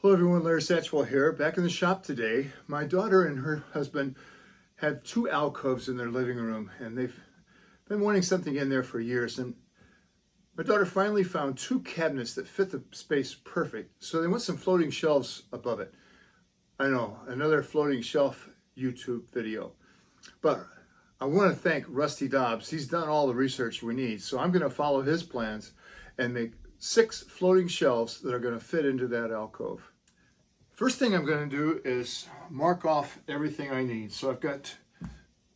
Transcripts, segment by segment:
Hello everyone, Larry Satchwell here, back in the shop today. My daughter and her husband have two alcoves in their living room, and they've been wanting something in there for years. And my daughter finally found two cabinets that fit the space perfect, so they want some floating shelves above it. I know, another floating shelf YouTube video. But I want to thank Rusty Dobbs. He's done all the research we need, so I'm going to follow his plans and make 6 floating shelves that are going to fit into that alcove. First thing I'm going to do is mark off everything I need. So I've got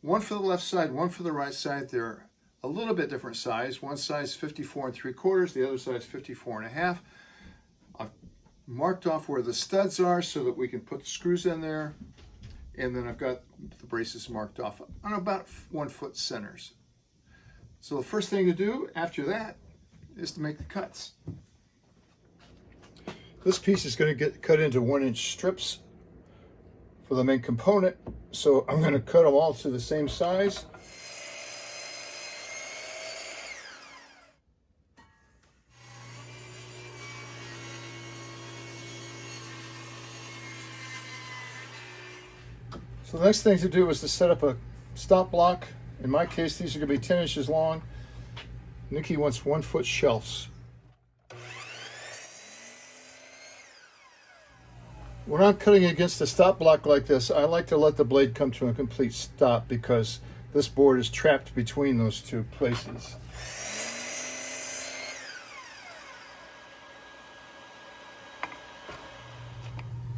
one for the left side, one for the right side. They're a little bit different size. One size 54 3/4, the other size 54 1/2. I've marked off where the studs are so that we can put the screws in there. And then I've got the braces marked off on about 1 foot centers. So the first thing to do after that is to make the cuts. This piece is going to get cut into 1-inch strips for the main component, so I'm going to cut them all to the same size. So the next thing to do is to set up a stop block. In my case, these are going to be 10 inches long. Nikki wants 1 foot shelves. When I'm cutting against a stop block like this, I like to let the blade come to a complete stop because this board is trapped between those two places.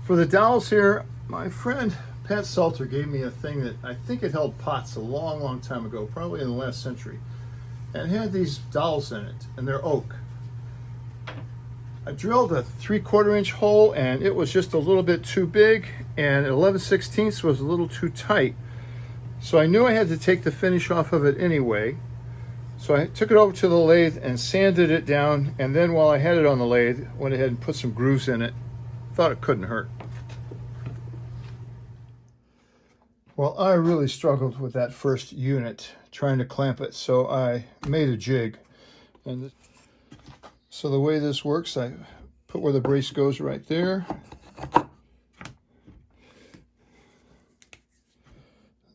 For the dowels here, my friend Pat Salter gave me a thing that I think it held pots a long time ago, probably in the last century. And it had these dowels in it, and they're oak. I drilled a 3/4 inch hole, and it was just a little bit too big, and 11/16 was a little too tight. So I knew I had to take the finish off of it anyway. So I took it over to the lathe and sanded it down, and then while I had it on the lathe, went ahead and put some grooves in it. Thought it couldn't hurt. Well, I really struggled with that first unit, trying to clamp it, so I made a jig. And so the way this works, I put where the brace goes right there.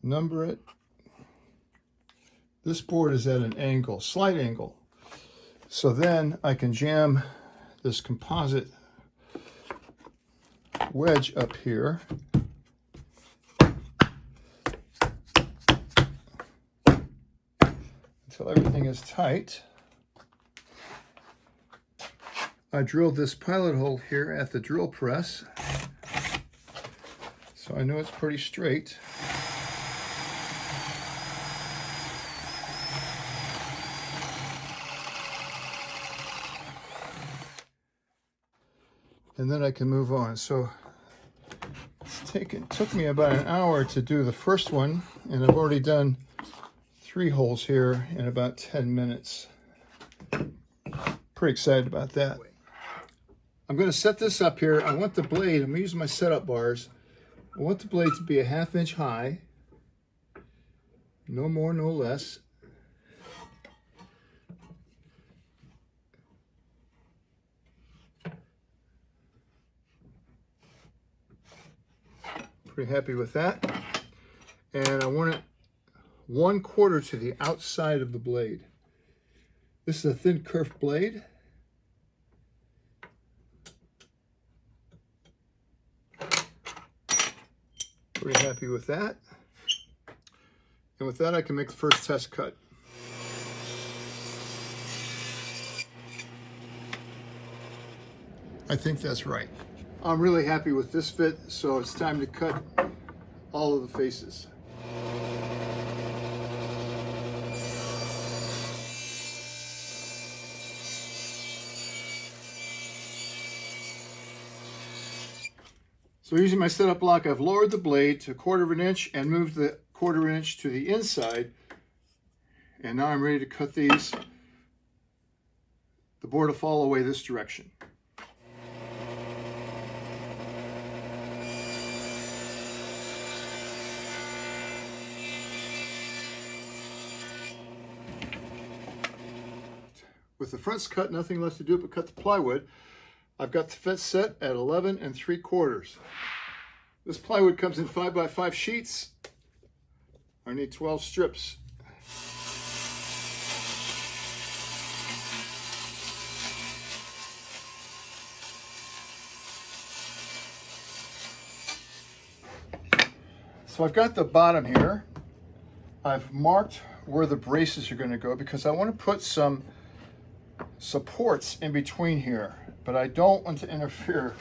Number it. This board is at an angle, slight angle. So then I can jam this composite wedge up here. Until everything is tight. I drilled this pilot hole here at the drill press, so I know it's pretty straight. And then I can move on. So it took me about an hour to do the first one, and I've already done 3 holes here in about 10 minutes. Pretty excited about that. I'm going to set this up here. I want the blade, I'm using my setup bars. I want the blade to be 1/2 inch high. No more, no less. Pretty happy with that. And I want it 1/4 to the outside of the blade. This is a thin curved blade. Pretty happy with that. And with that, I can make the first test cut. I think that's right. I'm really happy with this fit, so it's time to cut all of the faces. So using my setup block, I've lowered the blade to 1/4 inch and moved the 1/4 inch to the inside. And now I'm ready to cut these. The board will fall away this direction. With the fronts cut, nothing left to do but cut the plywood. I've got the fit set at 11 3/4. This plywood comes in 5x5 sheets. I need 12 strips. So I've got the bottom here. I've marked where the braces are going to go because I want to put some supports in between here, but I don't want to interfere.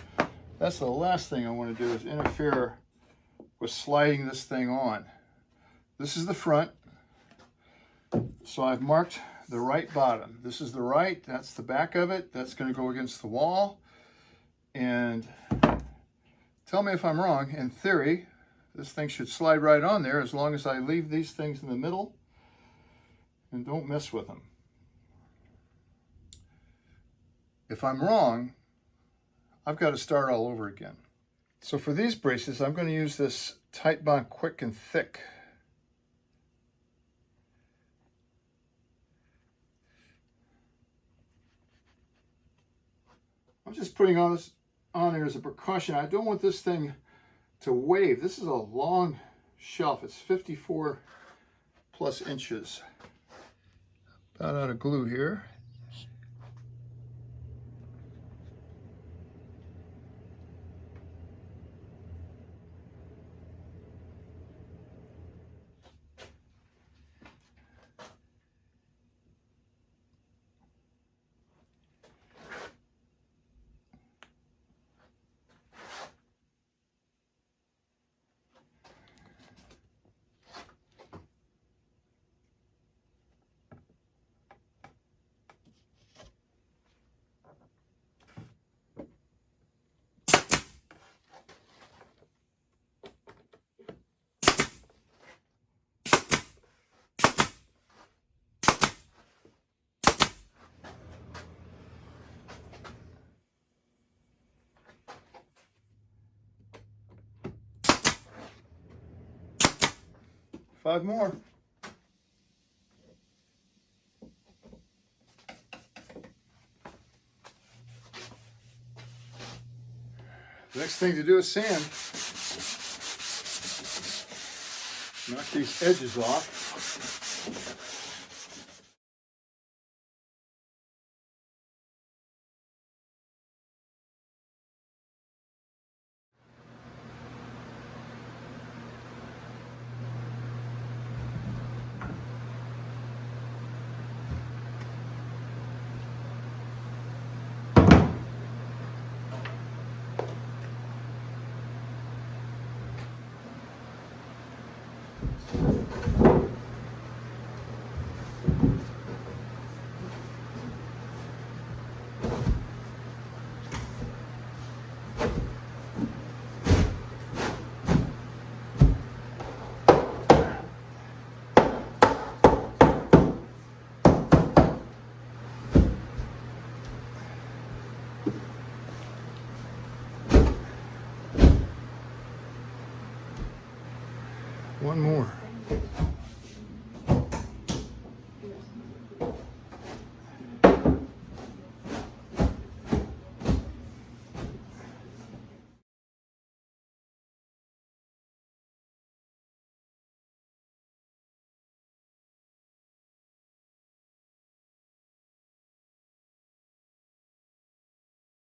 That's the last thing I want to do, is interfere with sliding this thing on. This is the front, so I've marked the right bottom. This is the right, that's the back of it. That's going to go against the wall. And tell me if I'm wrong. In theory, this thing should slide right on there as long as I leave these things in the middle and don't mess with them. If I'm wrong, I've got to start all over again. So for these braces, I'm going to use this Tight Bond Quick and Thick. I'm just putting all this on there as a precaution. I don't want this thing to wave. This is a long shelf. It's 54 plus inches. About out of glue here. Five more. The next thing to do is sand. Knock these edges off. One more.